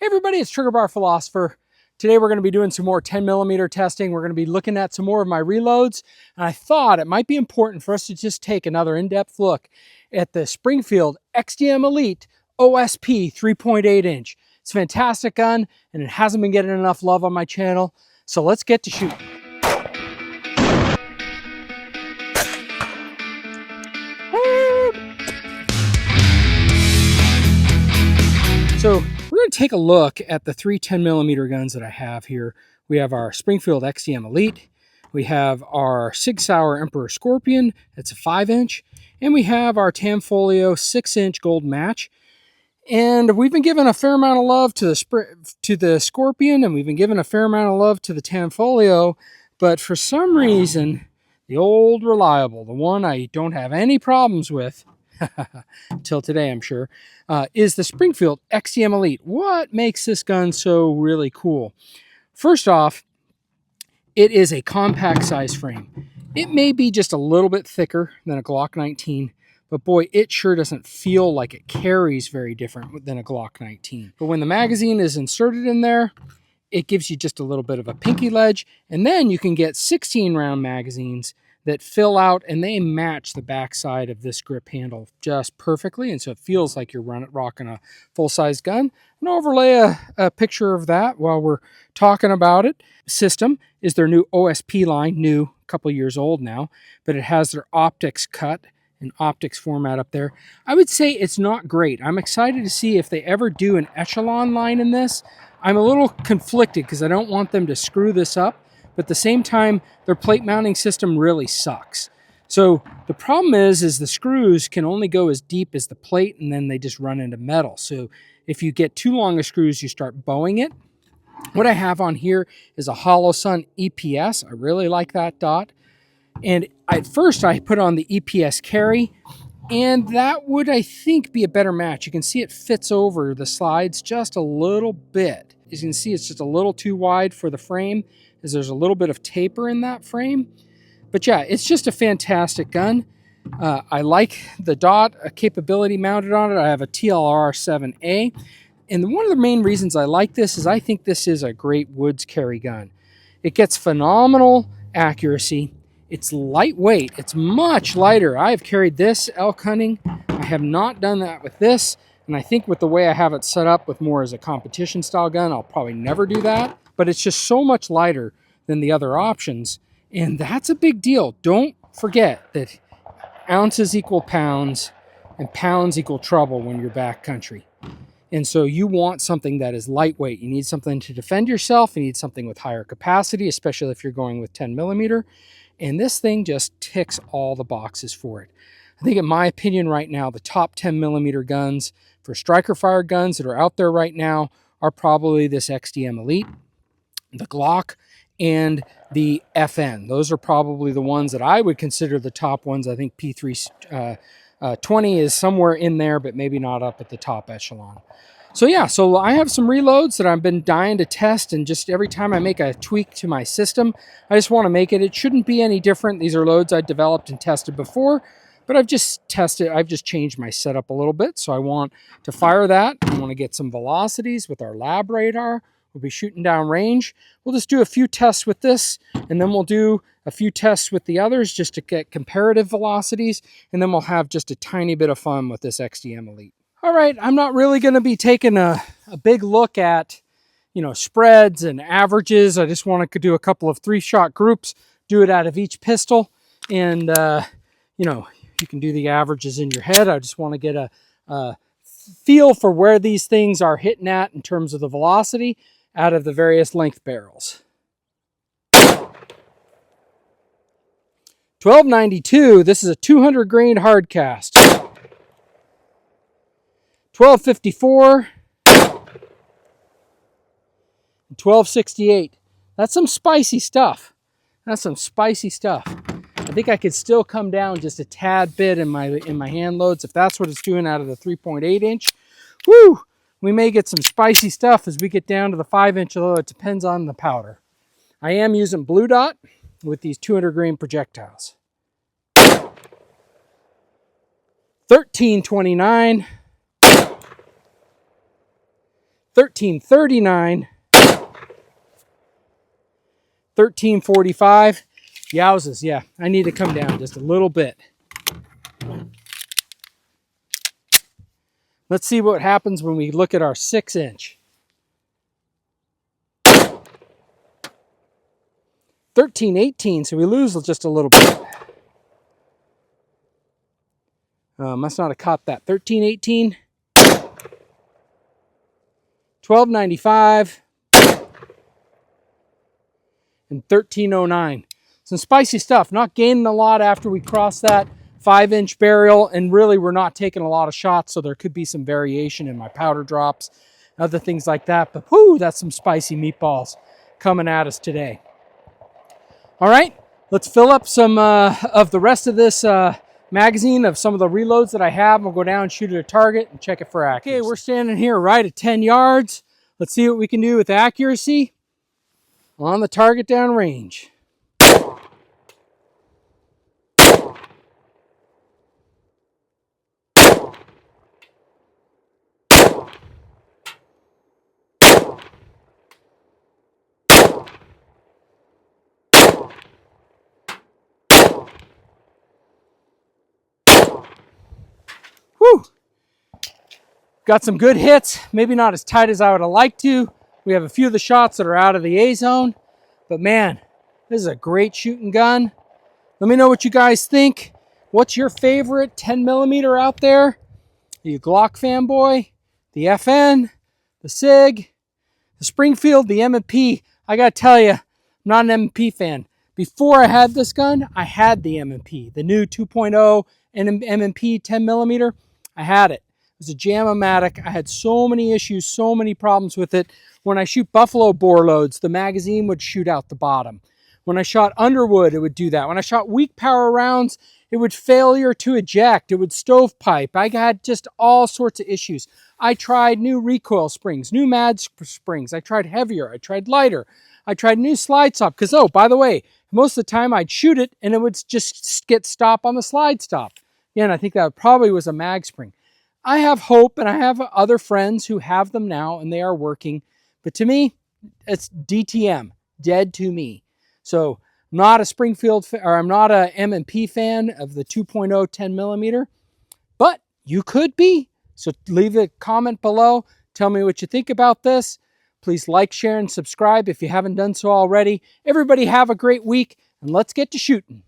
Hey everybody, it's Trigger Bar Philosopher. Today we're going to be doing some more 10mm testing. We're going to be looking at some more of my reloads. And I thought it might be important for us to just take another in-depth look at the Springfield XDM Elite OSP 3.8 inch. It's a fantastic gun and it hasn't been getting enough love on my channel. So let's get to shooting. So we're going to take a look at the three 10mm guns that I have here. We have our Springfield XDM Elite. We have our Sig Sauer Emperor Scorpion. It's a 5-inch. And we have our Tanfoglio 6-inch gold match. And we've been giving a fair amount of love to the Scorpion, and we've been giving a fair amount of love to the Tanfoglio. But for some reason, the old reliable, the one I don't have any problems with, till today I'm sure, is the Springfield XDM Elite. What makes this gun so really cool? First off, it is a compact size frame. It may be just a little bit thicker than a Glock 19, but boy, it sure doesn't feel like it carries very different than a Glock 19. But when the magazine is inserted in there, it gives you just a little bit of a pinky ledge, and then you can get 16-round magazines that fill out and they match the backside of this grip handle just perfectly, and so it feels like you're rocking a full-size gun. And I'll overlay a picture of that while we're talking about it. System is their new OSP line, new, a couple years old now, but it has their optics cut and optics format up there. I would say it's not great. I'm excited to see if they ever do an echelon line in this. I'm a little conflicted because I don't want them to screw this up, but at the same time, their plate mounting system really sucks. So the problem is the screws can only go as deep as the plate, and then they just run into metal. So if you get too long of screws, you start bowing it. What I have on here is a Hollow Sun EPS. I really like that dot. And at first I put on the EPS carry, and that would, I think, be a better match. You can see it fits over the slides just a little bit. As you can see, it's just a little too wide for the frame, as there's a little bit of taper in that frame. But yeah, it's just a fantastic gun. I like the dot capability mounted on it. I have a TLR 7A. And one of the main reasons I like this is I think this is a great woods carry gun. It gets phenomenal accuracy. It's lightweight. It's much lighter. I have carried this elk hunting. I have not done that with this. And I think with the way I have it set up with more as a competition style gun, I'll probably never do that. But it's just so much lighter than the other options. And that's a big deal. Don't forget that ounces equal pounds and pounds equal trouble when you're backcountry. And so you want something that is lightweight. You need something to defend yourself. You need something with higher capacity, especially if you're going with 10mm. And this thing just ticks all the boxes for it. I think in my opinion right now, the top 10mm guns for striker fire guns that are out there right now are probably this XDM Elite, the Glock, and the FN. Those are probably the ones that I would consider the top ones. I think P320 is somewhere in there, but maybe not up at the top echelon. So yeah, so I have some reloads that I've been dying to test, and just every time I make a tweak to my system, I just want to make it. It shouldn't be any different. These are loads I developed and tested before, but I've just changed my setup a little bit. So I want to fire that. I want to get some velocities with our lab radar. We'll be shooting down range. We'll just do a few tests with this, and then we'll do a few tests with the others just to get comparative velocities, and then we'll have just a tiny bit of fun with this XDM Elite. All right, I'm not really going to be taking a big look at, spreads and averages. I just want to do a couple of 3-shot groups, do it out of each pistol, and, you can do the averages in your head. I just want to get a feel for where these things are hitting at in terms of the velocity out of the various length barrels. 1292, this is a 200 grain hard cast. 1254, 1268. That's some spicy stuff. That's some spicy stuff. I think I could still come down just a tad bit in my hand loads if that's what it's doing out of the 3.8 inch. Woo! We may get some spicy stuff as we get down to the 5-inch, although it depends on the powder. I am using Blue Dot with these 200 grain projectiles. 1329. 1339, 1345. Yowzes, yeah, I need to come down just a little bit. Let's see what happens when we look at our 6-inch. 1318, so we lose just a little bit. Must not have caught that. 1318, 1295, and 1309. Some spicy stuff. Not gaining a lot after we cross that 5-inch burial, and really we're not taking a lot of shots, so there could be some variation in my powder drops, other things like that. But whoo, that's some spicy meatballs coming at us today. All right, let's fill up some of the rest of this magazine of some of the reloads that I have. We'll go down and shoot at a target and check it for accuracy. Okay, we're standing here right at 10 yards. Let's see what we can do with accuracy on the target down range. Whew. Got some good hits, maybe not as tight as I would have liked to. We have a few of the shots that are out of the A zone, but man, this is a great shooting gun. Let me know what you guys think. What's your favorite 10mm out there? Are you a Glock fanboy? The FN, the SIG, the Springfield, the M&P. I gotta tell you, I'm not an M&P fan. Before I had this gun, I had the M&P, the new 2.0 and M&P 10mm. I had it. It was a Jam-O-Matic. I had so many issues, so many problems with it. When I shoot buffalo bore loads, the magazine would shoot out the bottom. When I shot Underwood, it would do that. When I shot weak power rounds, it would failure to eject. It would stovepipe. I had just all sorts of issues. I tried new recoil springs, new mad springs. I tried heavier. I tried lighter. I tried new slide stop. Because, oh, by the way, most of the time I'd shoot it and it would just get stop on the slide stop. Again, I think that probably was a mag spring. I have hope, and I have other friends who have them now, and they are working. But to me, it's DTM, dead to me. So I'm not a Springfield, or I'm not a M&P fan of the 2.0 10mm, but you could be. So leave a comment below. Tell me what you think about this. Please like, share, and subscribe if you haven't done so already. Everybody have a great week, and let's get to shooting.